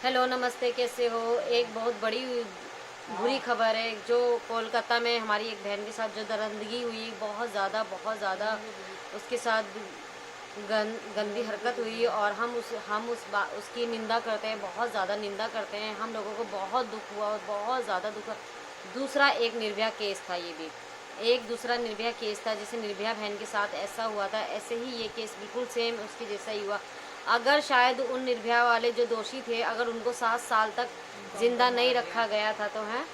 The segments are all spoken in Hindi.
हेलो, नमस्ते, कैसे हो। एक बहुत बड़ी बुरी खबर है जो कोलकाता में हमारी एक बहन के साथ जो दरिंदगी हुई, बहुत ज़्यादा उसके साथ गंदी हरकत हुई और उसकी निंदा करते हैं, बहुत ज़्यादा निंदा करते हैं। हम लोगों को बहुत दुख हुआ और बहुत ज़्यादा दुख हुआ। दूसरा एक निर्भया केस था, ये भी एक दूसरा निर्भया केस था। जैसे निर्भया बहन के साथ ऐसा हुआ था, ऐसे ही ये केस बिल्कुल सेम उसके जैसा ही हुआ। अगर शायद उन निर्भया वाले जो दोषी थे, अगर उनको 7 साल तक जिंदा नहीं रखा गया था तो है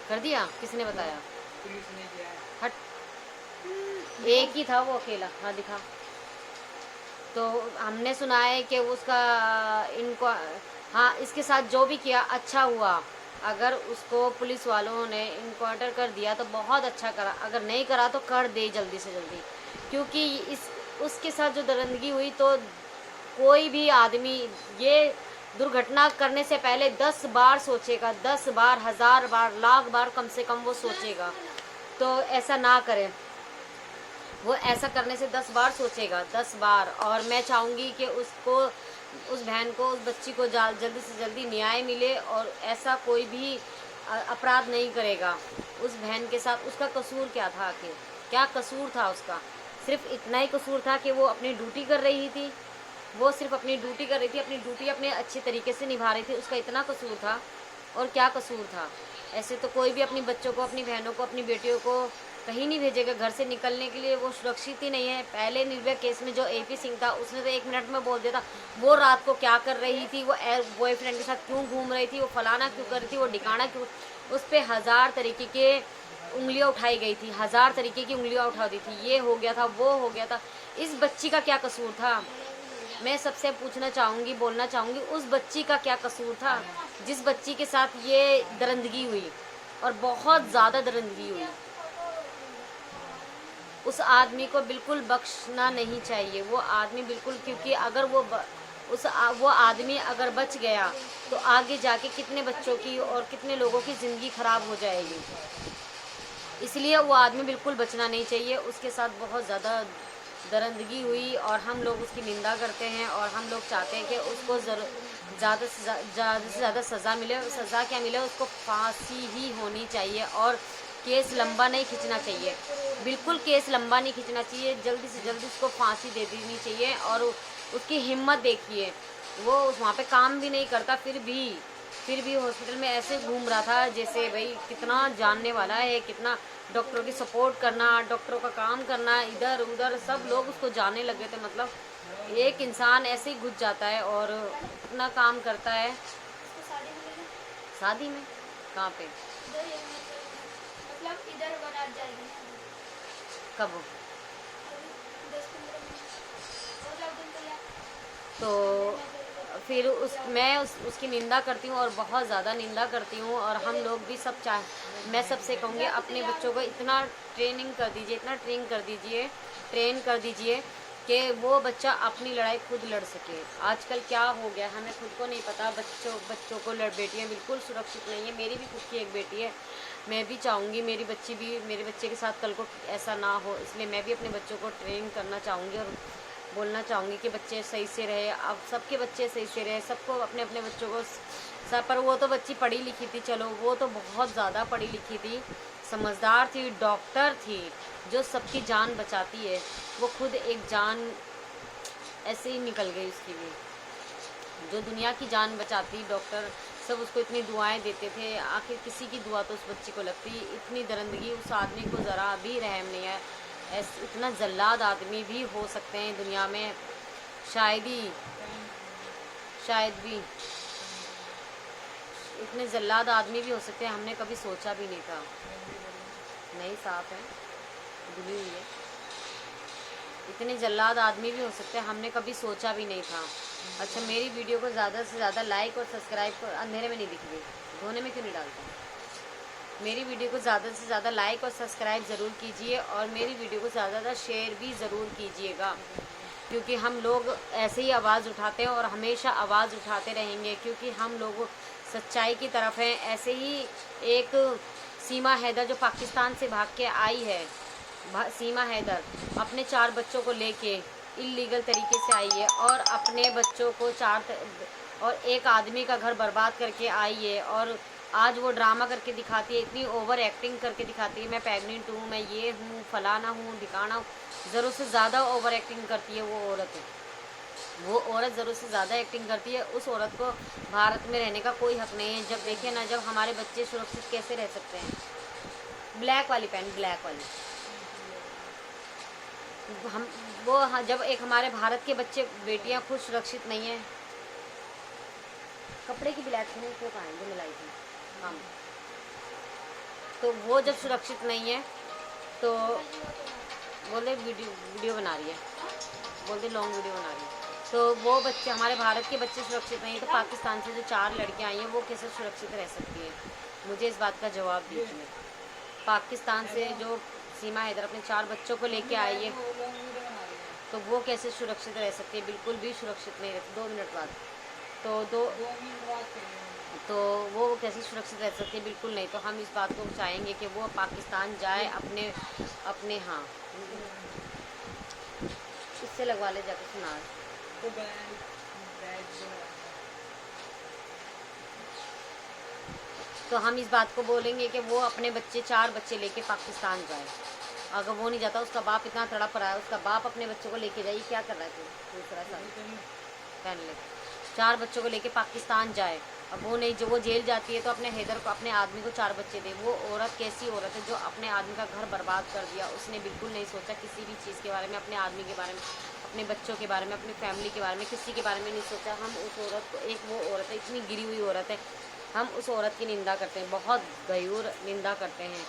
कर दिया। किसने बताया? पुलिस ने किया है। हट, एक ही था वो अकेला। हाँ, दिखा। तो हमने सुना है कि उसका इनको, हाँ, इसके साथ जो भी किया अच्छा हुआ। अगर उसको पुलिस वालों ने इनकाउंटर कर दिया तो बहुत अच्छा करा, अगर नहीं करा तो कर दे जल्दी से जल्दी। क्योंकि इस उसके साथ जो दरिंदगी हुई, तो कोई भी आदमी ये दुर्घटना करने से पहले 10 बार सोचेगा, 10 बार, 1000 बार, लाख बार कम से कम वो सोचेगा। तो ऐसा ना करें, वो ऐसा करने से 10 बार सोचेगा, 10 बार। और मैं चाहूँगी कि उसको, उस बहन को, उस बच्ची को जल्दी से जल्दी न्याय मिले और ऐसा कोई भी अपराध नहीं करेगा उस बहन के साथ। उसका कसूर क्या था? आखिर क्या कसूर था उसका? सिर्फ इतना ही कसूर था कि वो अपनी ड्यूटी कर रही थी। वो सिर्फ अपनी ड्यूटी कर रही थी, अपनी ड्यूटी अपने अच्छे तरीके से निभा रही थी। उसका इतना कसूर था। और क्या कसूर था? ऐसे तो कोई भी अपनी बच्चों को, अपनी बहनों को, अपनी बेटियों को कहीं नहीं भेजेगा घर से निकलने के लिए। वो सुरक्षित ही नहीं है। पहले निर्भया केस में जो एपी सिंह था, उसने तो 1 मिनट में बोल दिया था वो रात को क्या कर रही थी, वो बॉयफ्रेंड के साथ क्यों घूम रही थी, वो फलाना क्यों कर रही थी, वो ढिकाना क्यों। उस पर 1000 तरीके के उंगलियां उठाई गई थी, 1000 तरीके की उंगलियां उठा दी थी। ये हो गया था, वो हो गया था। इस बच्ची का क्या कसूर था? मैं सबसे पूछना चाहूँगी, बोलना चाहूँगी, उस बच्ची का क्या कसूर था जिस बच्ची के साथ ये दरिंदगी हुई और बहुत ज़्यादा दरिंदगी हुई। उस आदमी को बिल्कुल बख्शना नहीं चाहिए, वो आदमी बिल्कुल। क्योंकि अगर वो आदमी अगर बच गया तो आगे जाके कितने बच्चों की और कितने लोगों की ज़िंदगी ख़राब हो जाएगी। इसलिए वो आदमी बिल्कुल बचना नहीं चाहिए। उसके साथ बहुत ज़्यादा दरिंदगी हुई और हम लोग उसकी निंदा करते हैं और हम लोग चाहते हैं कि उसको ज़्यादा से ज़्यादा सज़ा मिले। सज़ा क्या मिले? उसको फांसी ही होनी चाहिए और केस लंबा नहीं खींचना चाहिए। बिल्कुल केस लंबा नहीं खींचना चाहिए, जल्दी से जल्दी उसको फांसी दे देनी चाहिए। और उसकी हिम्मत देखिए, वो वहाँ पे काम भी नहीं करता, फिर भी हॉस्पिटल में ऐसे घूम रहा था जैसे भाई कितना जानने वाला है, कितना डॉक्टरों की सपोर्ट करना, डॉक्टरों का काम करना, इधर उधर सब लोग उसको जानने लगे थे। मतलब एक इंसान ऐसे ही घुस जाता है और इतना काम करता है। शादी में कहाँ पे? मतलब इधर बारात जाएगी ना, कब? 10-15 मिनट, मतलब दिन तैयार। तो फिर उसकी निंदा करती हूँ और बहुत ज़्यादा निंदा करती हूँ। और हम लोग भी सब मैं सबसे कहूँगी, अपने बच्चों को इतना ट्रेनिंग कर दीजिए, इतना ट्रेन कर दीजिए कि वो बच्चा अपनी लड़ाई खुद लड़ सके। आजकल क्या हो गया हमें खुद को नहीं पता। बच्चों को बेटियाँ बिल्कुल सुरक्षित नहीं है। मेरी भी खुद की एक बेटी है। मैं भी चाहूँगी मेरी बच्ची भी, मेरे बच्चे के साथ कल को ऐसा ना हो। इसलिए मैं भी अपने बच्चों को ट्रेन करना चाहूँगी और बोलना चाहूँगी कि बच्चे सही से रहे। अब सबके बच्चे सही से रहे, सबको अपने अपने बच्चों को सब। पर वो तो बच्ची पढ़ी लिखी थी, चलो वो तो बहुत ज़्यादा पढ़ी लिखी थी, समझदार थी, डॉक्टर थी जो सबकी जान बचाती है। वो खुद एक जान ऐसे ही निकल गई उसकी भी, जो दुनिया की जान बचाती। डॉक्टर सब उसको इतनी दुआएं देते थे, आखिर किसी की दुआ तो उस बच्ची को लगती। इतनी दरिंदगी, उस आदमी को ज़रा भी रहम नहीं है। इतना जल्लाद आदमी भी हो सकते हैं दुनिया में, शायद भी इतने जल्लाद आदमी भी हो सकते हैं, हमने कभी सोचा भी नहीं था। नहीं, साफ है, धुली हुई है। इतने जल्लाद आदमी भी हो सकते हैं, हमने कभी सोचा भी नहीं था। अच्छा, मेरी वीडियो को ज़्यादा से ज़्यादा लाइक और सब्सक्राइब कर। अंधेरे में नहीं दिख रही, धोने में क्यों नहीं डालता? मेरी वीडियो को ज़्यादा से ज़्यादा लाइक और सब्सक्राइब ज़रूर कीजिए और मेरी वीडियो को ज़्यादा से ज़्यादा शेयर भी ज़रूर कीजिएगा। क्योंकि हम लोग ऐसे ही आवाज़ उठाते हैं और हमेशा आवाज़ उठाते रहेंगे, क्योंकि हम लोग सच्चाई की तरफ हैं। ऐसे ही एक सीमा हैदर जो पाकिस्तान से भाग के आई है, सीमा हैदर अपने 4 बच्चों को लेके इलीगल तरीके से आई है और अपने बच्चों को और एक आदमी का घर बर्बाद करके आई है, और आज वो ड्रामा करके दिखाती है, इतनी ओवर एक्टिंग करके दिखाती है, मैं प्रेग्नेंट हूँ, मैं ये हूँ, फलाना हूँ, ढिकाना हूँ। ज़रूरत से ज़्यादा ओवर एक्टिंग करती है वो औरत है। वो औरत ज़रूरत से ज़्यादा एक्टिंग करती है। उस औरत को भारत में रहने का कोई हक नहीं है। जब देखे ना, जब हमारे बच्चे सुरक्षित कैसे रह सकते हैं। ब्लैक वाली पैंट, ब्लैक वाली, हम वो जब एक हमारे भारत के बच्चे बेटियां खुद सुरक्षित नहीं है। कपड़े की ब्लैक थी क्यों कहाँ जो मिलाई थी हम, तो वो जब सुरक्षित नहीं है तो बोले वीडियो बना रही है, बोलते लॉन्ग वीडियो बना रही है। तो वो बच्चे, हमारे भारत के बच्चे सुरक्षित नहीं है, तो पाकिस्तान से जो 4 लड़कियां आई हैं वो कैसे सुरक्षित रह सकती है? मुझे इस बात का जवाब दीजिए। पाकिस्तान से जो सीमा हैदर अपने 4 बच्चों को लेके आई है, तो वो कैसे सुरक्षित रह सकती है? बिल्कुल भी सुरक्षित नहीं रहती। 2 मिनट बाद तो वो कैसे सुरक्षित रह सकती है? बिल्कुल नहीं। तो हम इस बात को चाहेंगे कि वो पाकिस्तान जाए, अपने हाँ इससे लगवा ले जाके सुना। तो हम इस बात को बोलेंगे कि वो अपने 4 बच्चे लेके पाकिस्तान जाए। अगर वो नहीं जाता, उसका बाप इतना तड़प रहा है, उसका बाप अपने बच्चों को लेके जाए। क्या कर रहा है तू? दूसरा साल पहन ले। 4 बच्चों को लेके पाकिस्तान जाए। अब वो नहीं, जो वो जेल जाती है तो अपने हैदर को, अपने आदमी को 4 बच्चे दे। वो औरत कैसी औरत है जो अपने आदमी का घर बर्बाद कर दिया? उसने बिल्कुल नहीं सोचा किसी भी चीज़ के बारे में, अपने आदमी के बारे में, अपने बच्चों के बारे में, अपनी फैमिली के बारे में, किसी के बारे में नहीं सोचा। हम उस औरत को, एक वो औरत है, इतनी गिरी हुई औरत है, हम उस औरत की निंदा करते हैं, बहुत गयूर निंदा करते हैं।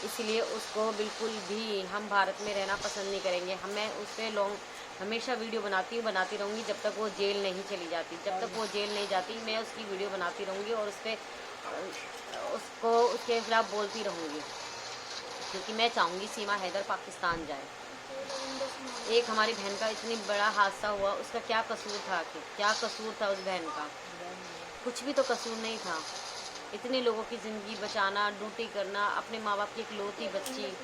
इसलिए उसको बिल्कुल भी हम भारत में रहना पसंद नहीं करेंगे। हमें उस पर हमेशा वीडियो बनाती रहूँगी जब तक वो जेल नहीं चली जाती। जब तक वो जेल नहीं जाती मैं उसकी वीडियो बनाती रहूँगी और उसके खिलाफ बोलती रहूँगी, क्योंकि मैं चाहूँगी सीमा हैदर पाकिस्तान जाए। एक हमारी बहन का इतनी बड़ा हादसा हुआ, उसका क्या कसूर था? क्या कसूर था उस बहन का? कुछ भी तो कसूर नहीं था। इतने लोगों की ज़िंदगी बचाना, ड्यूटी करना, अपने माँ बाप की इकलौती बच्ची,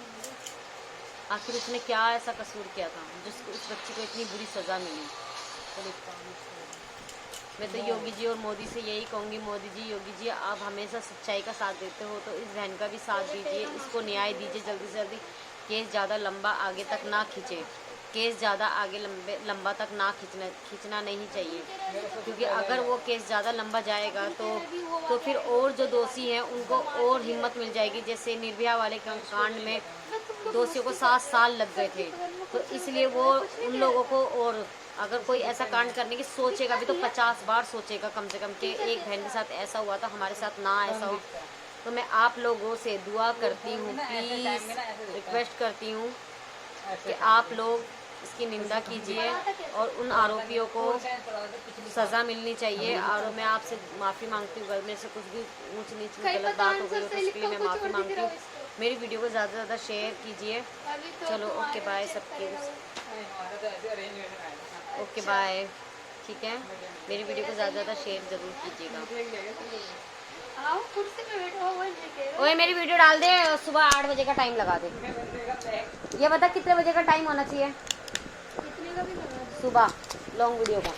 आखिर उसने क्या ऐसा कसूर किया था जिसको उस बच्ची को इतनी बुरी सज़ा मिली? मैं तो योगी जी और मोदी से यही कहूँगी, मोदी जी, योगी जी, आप हमेशा सच्चाई का साथ देते हो, तो इस बहन का भी साथ दीजिए, इसको न्याय दीजिए जल्दी से जल्दी। केस ज़्यादा लंबा आगे तक ना खींचे, केस ज़्यादा आगे लंबा तक ना खींचना नहीं चाहिए, क्योंकि अगर वो केस ज़्यादा लंबा जाएगा तो फिर और जो दोषी हैं उनको और हिम्मत मिल जाएगी। जैसे निर्भया वाले कांड में दोषियों को 7 साल लग गए थे, तो इसलिए वो उन लोगों को, और अगर कोई ऐसा कांड करने की सोचेगा भी तो 50 बार सोचेगा कम से कम, कि एक बहन के साथ ऐसा हुआ था, हमारे साथ ना ऐसा हो। तो मैं आप लोगों से दुआ करती हूँ, प्लीज़ रिक्वेस्ट करती हूँ कि आप लोग इसकी निंदा कीजिए और उन आरोपियों को सज़ा मिलनी चाहिए। और मैं आपसे माफ़ी मांगती हूँ, अगर मेरे से कुछ भी ऊंच नीच गलत बात हो गई हो तो उसके लिए मैं माफ़ी मांगती हूँ। मेरी वीडियो को ज़्यादा से ज़्यादा शेयर कीजिए। चलो ओके बाय सबके, ओके बाय, ठीक है। मेरी वीडियो को ज़्यादा से ज़्यादा शेयर ज़रूर कीजिएगा। ओए मेरी वीडियो डाल दे, सुबह 8 बजे का टाइम लगा दे। ये बता कितने बजे का टाइम होना चाहिए? सुबह लॉन्ग वीडियो का